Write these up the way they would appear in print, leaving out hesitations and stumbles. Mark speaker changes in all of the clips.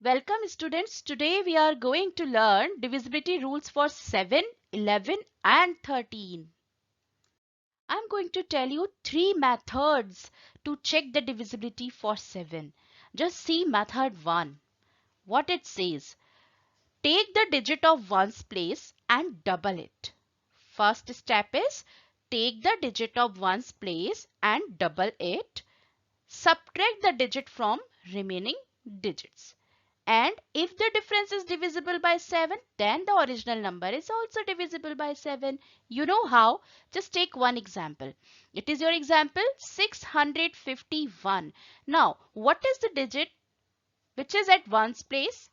Speaker 1: Welcome students. Today we are going to learn divisibility rules for 7, 11 and 13. I'm going to tell you 3 methods to check the divisibility for 7. Just see method 1. What it says. Take the digit of ones place and double it. First step is take the digit of ones place and double it. Subtract the digit from remaining digits. And if the difference is divisible by 7, then the original number is also divisible by 7. You know how? Just take one example. It is your example 651. Now, what is the digit which is at ones place?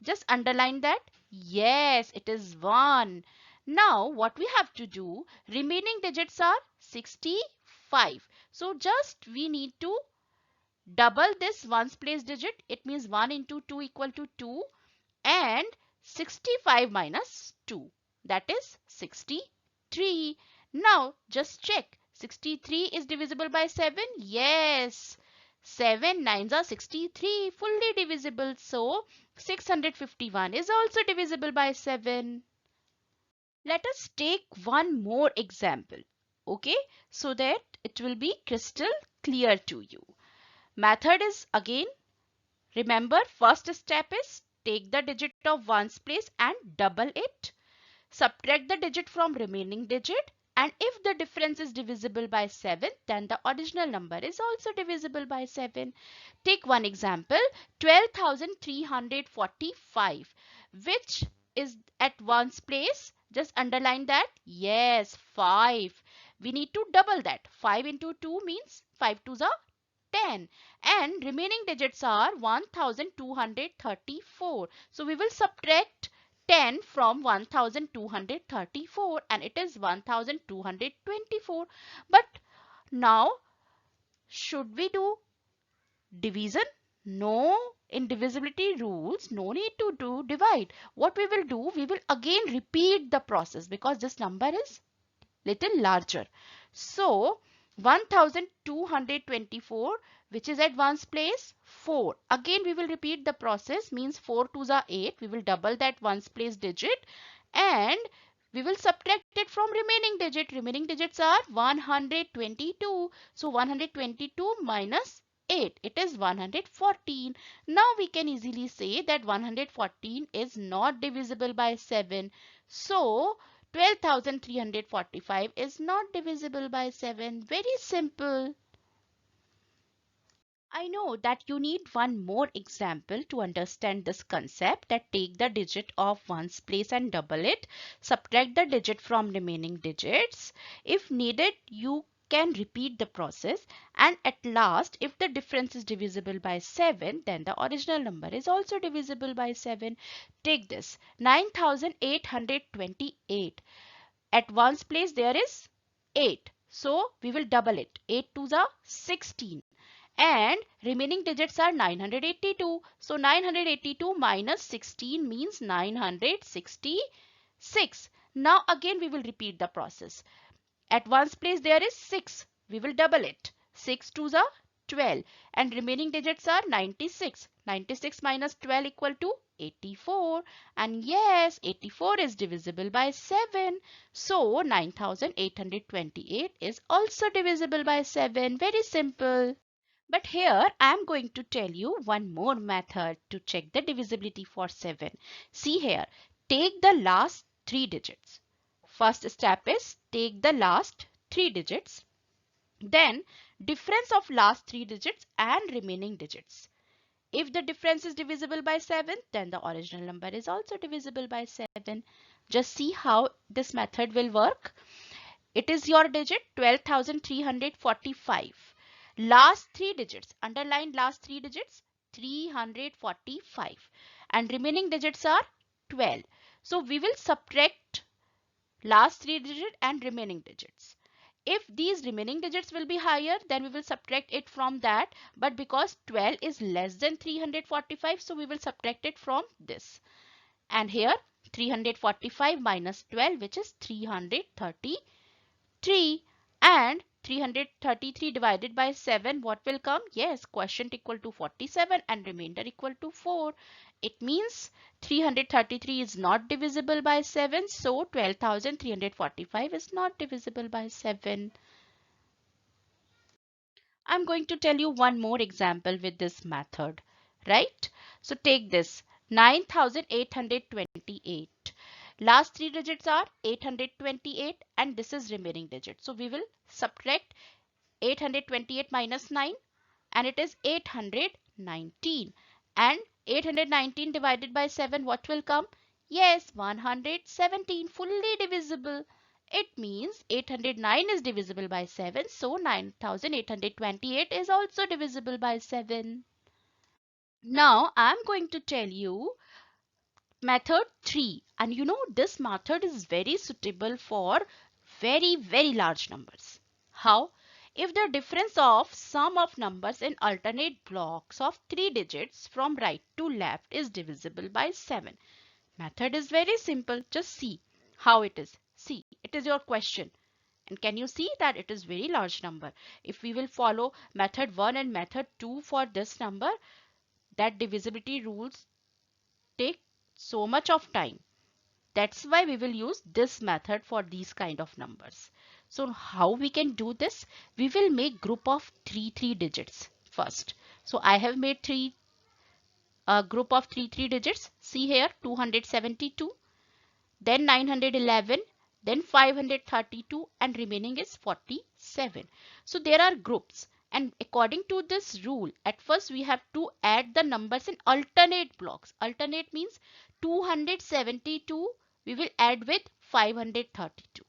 Speaker 1: Just underline that. Yes, it is 1. Now, what we have to do? Remaining digits are 65. So, just we need to double this ones place digit. It means 1 into 2 equal to 2 and 65 minus 2, that is 63. Now just check, 63 is divisible by 7. Yes, 7 nines are 63, fully divisible. So 651 is also divisible by 7. Let us take one more example, okay, so that it will be crystal clear to you. Method is again, remember, first step is take the digit of ones place and double it. Subtract the digit from remaining digit, and if the difference is divisible by 7, then the original number is also divisible by 7. Take one example, 12,345, which is at ones place. Just underline that. Yes, 5. We need to double that. 5 into 2 means 5 twos are 10, and remaining digits are 1234. So we will subtract 10 from 1234 and it is 1224. But now should we do division? No, in divisibility rules no need to do divide. What we will do, we will again repeat the process because this number is little larger. So 1224, which is at ones place, 4. Again we will repeat the process, means 4 twos are 8. We will double that ones place digit and we will subtract it from remaining digit. Remaining digits are 122. So 122 minus 8, it is 114. Now we can easily say that 114 is not divisible by 7. So 12,345 is not divisible by 7. Very simple. I know that you need one more example to understand this concept, that take the digit of ones place and double it. Subtract the digit from remaining digits. If needed, you can repeat the process, and at last if the difference is divisible by 7, then the original number is also divisible by 7. Take this 9,828. At ones place there is 8. So we will double it. 8 twos are 16. And remaining digits are 982. So 982 minus 16 means 966. Now again we will repeat the process. At ones place there is 6. We will double it. 6 twos are 12 and remaining digits are 96. 96 minus 12 equal to 84, and yes, 84 is divisible by 7. So 9828 is also divisible by 7. Very simple. But here I am going to tell you one more method to check the divisibility for 7. See here, take the last 3 digits. First step is take the last 3 digits. Then difference of last 3 digits and remaining digits. If the difference is divisible by 7, then the original number is also divisible by 7. Just see how this method will work. It is your digit 12,345. Last 3 digits, underline last 3 digits, 345. And remaining digits are 12. So we will subtract last 3 digits and remaining digits. If these remaining digits will be higher, then we will subtract it from that. But because 12 is less than 345, so we will subtract it from this. And here 345 minus 12, which is 333. And 333 divided by 7, what will come? Yes, quotient equal to 47 and remainder equal to 4. It means 333 is not divisible by 7, so 12,345 is not divisible by 7. I'm going to tell you one more example with this method, right? So take this 9,828. Last three digits are 828 and this is remaining digit. So we will subtract 828 minus 9 and it is 819. And 819 divided by 7, what will come? Yes, 117, fully divisible. It means 809 is divisible by 7, so 9828 is also divisible by 7. Now I'm going to tell you method 3, and you know this method is very suitable for very large numbers. How? If the difference of sum of numbers in alternate blocks of 3 digits from right to left is divisible by 7. Method is very simple. Just see how it is. See, it is your question. And can you see that it is very large number? If we will follow method 1 and method 2 for this number, that divisibility rules take so much of time. That's why we will use this method for these kind of numbers. So how we can do this? We will make group of three digits first. So I have made a group of three digits. See here 272, then 911, then 532 and remaining is 47. So there are groups and according to this rule at first we have to add the numbers in alternate blocks. Alternate means 272 we will add with 532,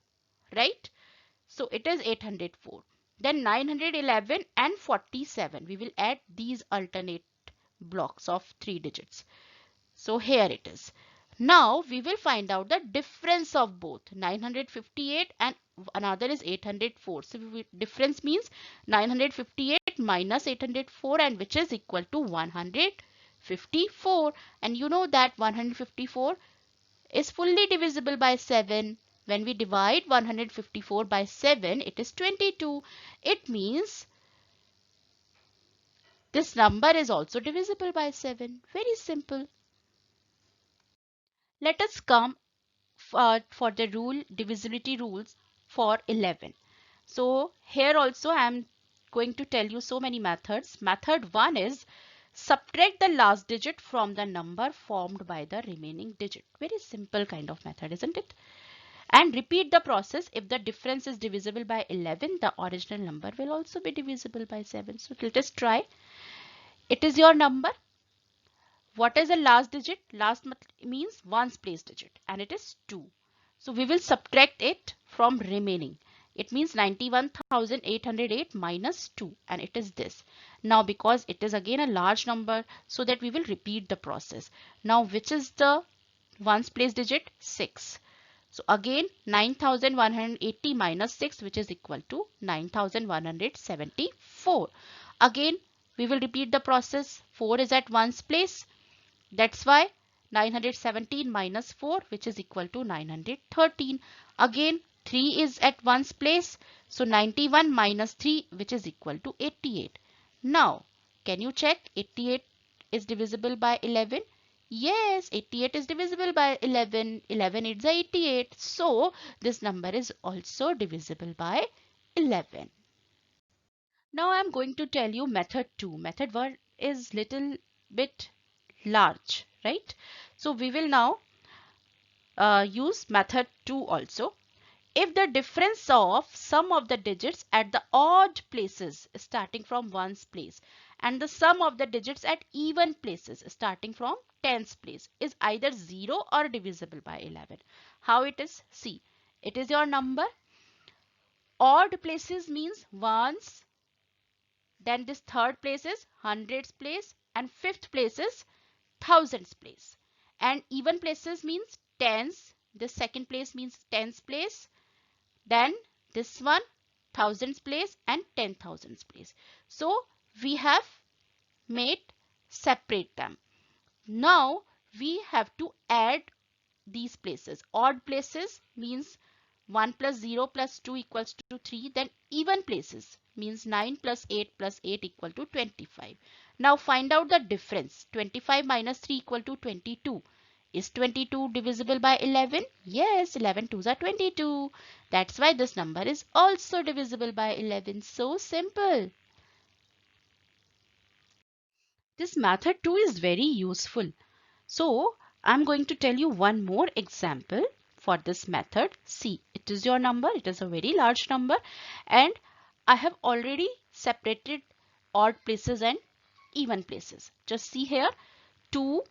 Speaker 1: right? So it is 804. Then 911 and 47 we will add these alternate blocks of three digits. So here it is. Now we will find out the difference of both 958 and another is 804. So difference means 958 minus 804 and which is equal to 154. And you know that 154 is fully divisible by 7. When we divide 154 by 7, it is 22. It means this number is also divisible by 7. Very simple. Let us come for the divisibility rules for 11. So here also I am going to tell you so many methods. Method 1 is subtract the last digit from the number formed by the remaining digit. Very simple kind of method, isn't it? And repeat the process. If the difference is divisible by 11, the original number will also be divisible by 7. So let us try. It is your number. What is the last digit? Last means ones place digit and it is 2. So we will subtract it from remaining. It means 91,808 minus 2 and it is this. Now because it is again a large number so that we will repeat the process. Now which is the ones place digit? 6. So again 9180 minus 6 which is equal to 9174. Again we will repeat the process. 4 is at ones place. That's why 917 minus 4 which is equal to 913. Again 3 is at ones place. So 91 minus 3 which is equal to 88. Now can you check 88 is divisible by 11? Yes, 88 is divisible by 11. 11 is 88. So this number is also divisible by 11. Now I'm going to tell you method 2. Method 1 is little bit large, right? So we will now use method 2 also. If the difference of sum of the digits at the odd places starting from ones place and the sum of the digits at even places starting from tens place is either 0 or divisible by 11. How it is? See, it is your number. Odd places means ones, then this third place is hundreds place and fifth place is thousands place. And even places means tens. The second place means tens place. Then this one thousands place and 10,000s place. So we have made separate them. Now we have to add these places. Odd places means 1 plus 0 plus 2 equals to 3. Then even places means 9 plus 8 equal to 25. Now find out the difference. 25 minus 3 equal to 22. Is 22 divisible by 11? Yes, 11 twos are 22. That's why this number is also divisible by 11. So simple. This method too is very useful. So I'm going to tell you one more example for this method. See, it is your number. It is a very large number and I have already separated odd places and even places. Just see here, 2,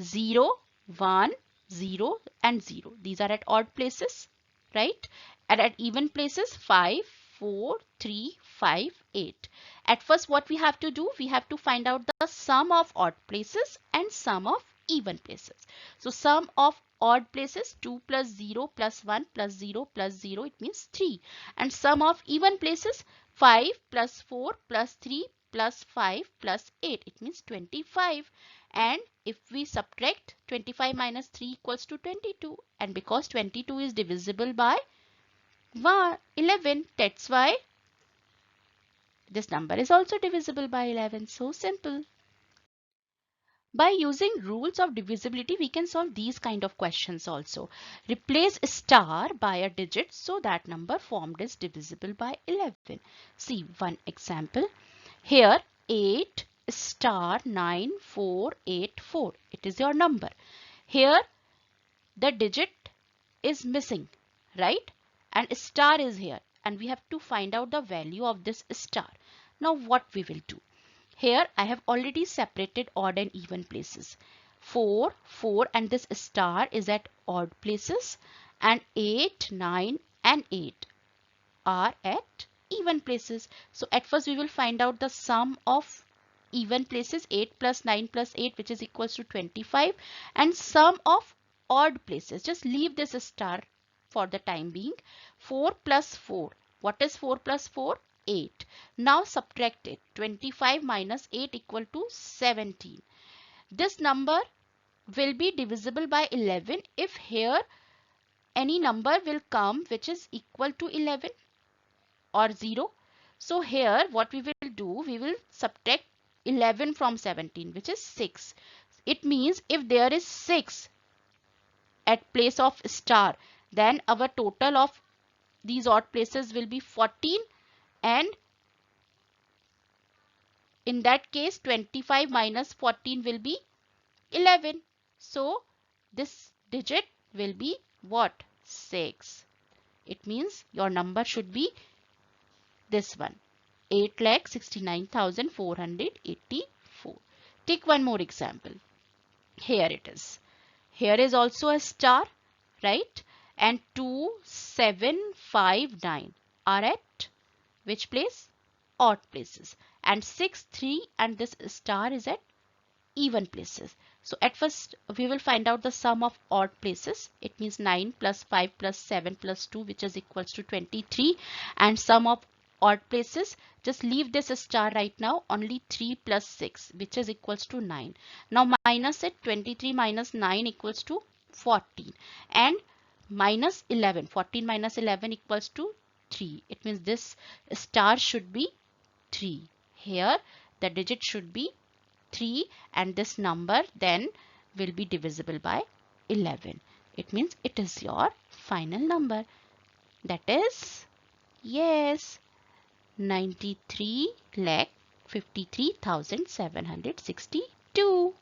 Speaker 1: 0, 1, 0 and 0. These are at odd places, right? And at even places, 5, 4, 3, 5, 8. At first what we have to do, we have to find out the sum of odd places and sum of even places. So sum of odd places, 2 plus 0 plus 1 plus 0 plus 0, it means 3. And sum of even places, 5 plus 4 plus 3 plus 5 plus 8, it means 25. And if we subtract 25 minus 3 equals to 22, and because 22 is divisible by 11, that's why this number is also divisible by 11. So simple. By using rules of divisibility, we can solve these kind of questions also. Replace star by a digit so that number formed is divisible by 11. See one example. Here 8 star 9484. It is your number. Here the digit is missing, right? And star is here and we have to find out the value of this star. Now what we will do? Here I have already separated odd and even places. 4, 4 and this star is at odd places and 8, 9 and 8 are at even places. So at first we will find out the sum of even places, 8 plus 9 plus 8, which is equals to 25, and sum of odd places. Just leave this star for the time being. 4 plus 4. What is 4 plus 4? 8. Now subtract it. 25 minus 8 equal to 17. This number will be divisible by 11 if here any number will come which is equal to 11 or 0. So here what we will do, we will subtract 11 from 17, which is 6. It means if there is 6 at place of star, then our total of these odd places will be 14, and in that case 25 minus 14 will be 11. So this digit will be what? 6. It means your number should be this one, 8,69,484. Take one more example. Here it is. Here is also a star, right? And 2, 7, 5, 9 are at which place? Odd places. And 6, 3 and this star is at even places. So at first we will find out the sum of odd places. It means 9 plus 5 plus 7 plus 2, which is equals to 23, and sum of odd places, just leave this star right now, only 3 plus 6, which is equals to 9. Now minus it, 23 minus 9 equals to 14, and minus 11, 14 minus 11 equals to 3. It means this star should be 3. Here the digit should be 3 and this number then will be divisible by 11. It means it is your final number. That is, yes, 93,53,762.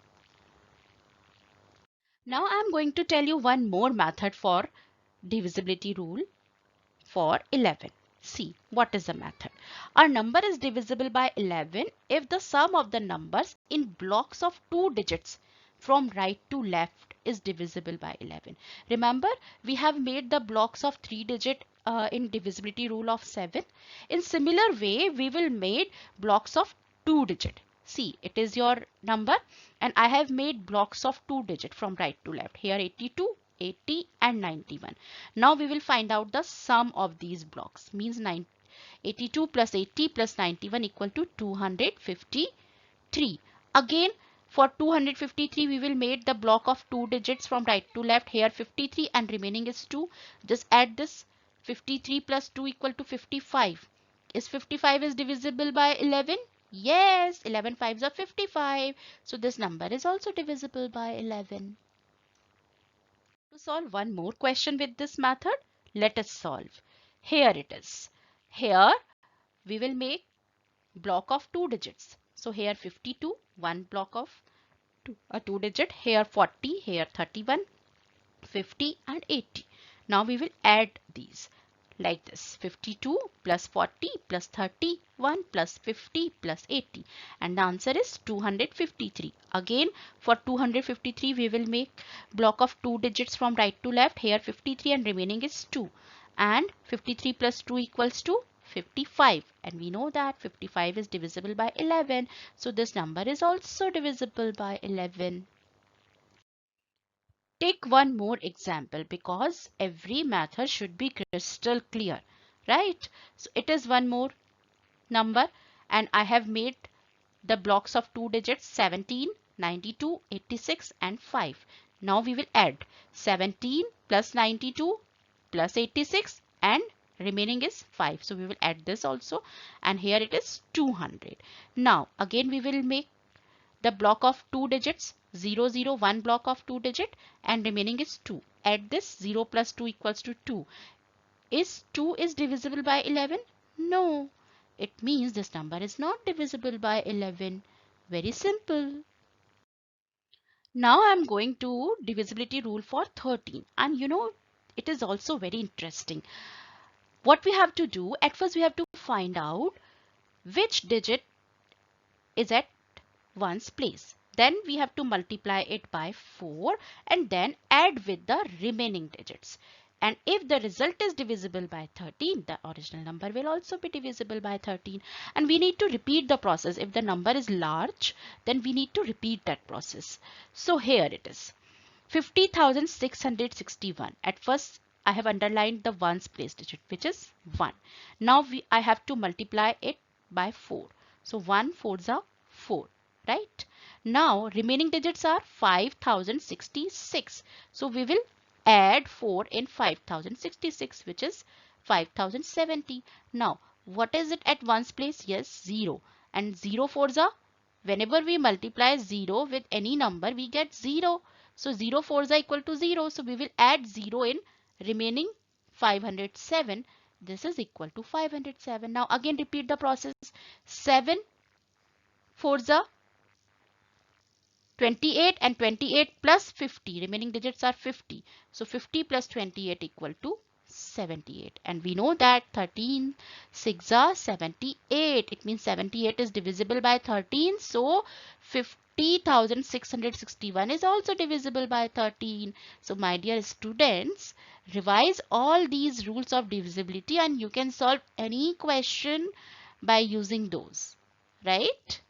Speaker 1: Now I am going to tell you one more method for divisibility rule for 11. See, what is the method? Our number is divisible by 11 if the sum of the numbers in blocks of 2 digits from right to left is divisible by 11. Remember, we have made the blocks of 3 digit in divisibility rule of 7. In similar way, we will make blocks of 2 digit. See, it is your number and I have made blocks of 2 digit from right to left. Here 82, 80 and 91. Now we will find out the sum of these blocks. Means 82 plus 80 plus 91 equal to 253. Again for 253 we will make the block of 2 digits from right to left. Here 53 and remaining is 2. Just add this 53 plus 2 equal to 55. Is 55 is divisible by 11? Yes, 11 fives are 55. So this number is also divisible by 11. To solve one more question with this method, let us solve. Here it is. Here we will make block of 2 digits. So here 52, one block of a 2 digit. Here 40, here 31, 50 and 80. Now we will add these like this: 52 plus 40 plus 31 plus 50 plus 80, and the answer is 253. Again for 253 we will make block of 2 digits from right to left. Here 53 and remaining is 2, and 53 plus 2 equals to 55, and we know that 55 is divisible by 11, so this number is also divisible by 11. Take one more example because every method should be crystal clear, right? So it is one more number, and I have made the blocks of 2 digits: 17, 92, 86 and 5. Now we will add 17 plus 92 plus 86 and remaining is 5. So we will add this also, and here it is 200. Now again we will make the block of 2 digits: 0, 0, one block of 2 digit and remaining is 2. Add this: 0 plus 2 equals to 2. Is 2 is divisible by 11? No. It means this number is not divisible by 11. Very simple. Now I'm going to divisibility rule for 13, and it is also very interesting. What we have to do, at first we have to find out which digit is at ones place. Then we have to multiply it by 4 and then add with the remaining digits. And if the result is divisible by 13, the original number will also be divisible by 13. And we need to repeat the process. If the number is large, then we need to repeat that process. So here it is. 50,661. At first, I have underlined the ones place digit, which is 1. Now I have to multiply it by 4. So 1 4s are 4. Right? Now remaining digits are 5066. So we will add 4 in 5066, which is 5070. Now what is it at ones place? Yes, 0. And 0 4s are, whenever we multiply 0 with any number, we get 0. So 0 4s are equal to 0. So we will add 0 in remaining 507. This is equal to 507. Now again repeat the process. 7 4s are 28 and 28 plus 50, remaining digits are 50. So 50 plus 28 equal to 78, and we know that 13 6 are 78. It means 78 is divisible by 13. So 50,661 is also divisible by 13. So my dear students, revise all these rules of divisibility and you can solve any question by using those, right?